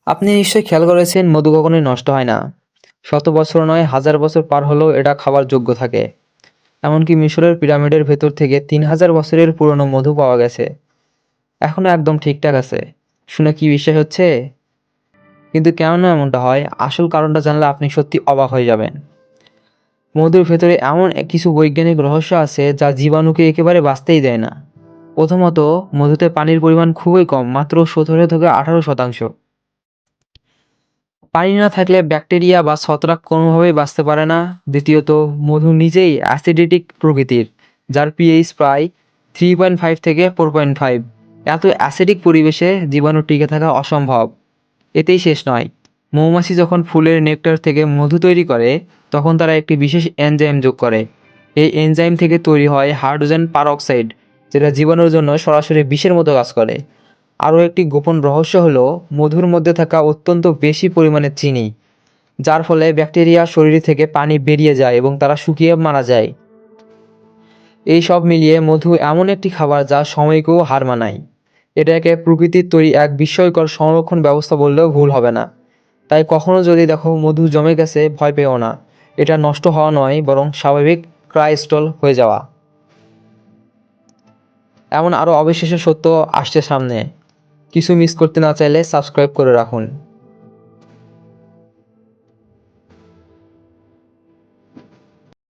আপনি নিশ্চয়ই খেয়াল করেছেন মধু কখনোই নষ্ট হয় না। শত বছর নয়, হাজার বছর পার হলেও এটা খাবার যোগ্য থাকে। এমনকি মিশরের পিরামিডের ভেতর থেকে ৩,০০০ বছরের পুরনো মধু পাওয়া গেছে। এখনো একদম ঠিকঠাক আছে। শুনে কি বিশ্বাস হচ্ছে? কিন্তু কেন এমনটা হয়, আসল কারণটা জানলে আপনি সত্যি অবাক হয়ে যাবেন। মধুর ভেতরে এমন কিছু বৈজ্ঞানিক রহস্য আছে যা জীবাণুকে একেবারে বাঁচতেই দেয় না। প্রথমত, মধুতে পানির পরিমাণ খুবই কম, মাত্র ১৭ থেকে ১৮%। পানি না থাকলে ব্যাকটেরিয়া বা ছত্রাক কোনোভাবেই বাঁচতে পারে না। দ্বিতীয়ত, মধু নিজেই অ্যাসিডিক প্রকৃতির, যার পিএইচ প্রায় 3.5 থেকে 4.5। এত অ্যাসিডিক পরিবেশে জীবাণু টিকে থাকা অসম্ভব। এতেই শেষ নয়, মৌমাছি যখন ফুলের নেকটার থেকে মধু তৈরি করে, তখন তারা একটি বিশেষ এনজাইম যোগ করে। এই এনজাইম থেকে তৈরি হয় হাইড্রোজেন পারঅক্সাইড, যেটা জীবাণুর জন্য সরাসরি বিষের মতো কাজ করে। আরও একটি গোপন রহস্য হলো মধুর মধ্যে থাকা অত্যন্ত বেশি পরিমাণে চিনি, যার ফলে ব্যাকটেরিয়া শরীর থেকে পানি বেরিয়ে যায় এবং তারা শুকিয়ে মারা যায়। এই সব মিলিয়ে মধু এমন একটি খাবার যা সময়কেও হার মানায়। এটাকে প্রকৃতির তৈরি এক বিস্ময়কর সংরক্ষণ ব্যবস্থা বললেও ভুল হবে না। তাই কখনো যদি দেখো মধু জমে গেছে, ভয় পেও না। এটা নষ্ট হওয়া নয়, বরং স্বাভাবিক ক্রাইস্টল হয়ে যাওয়া। এমন আরও অবিশ্বাস্য সত্য আসছে সামনে। কিছু মিস করতে না চাইলে সাবস্ক্রাইব করে রাখুন।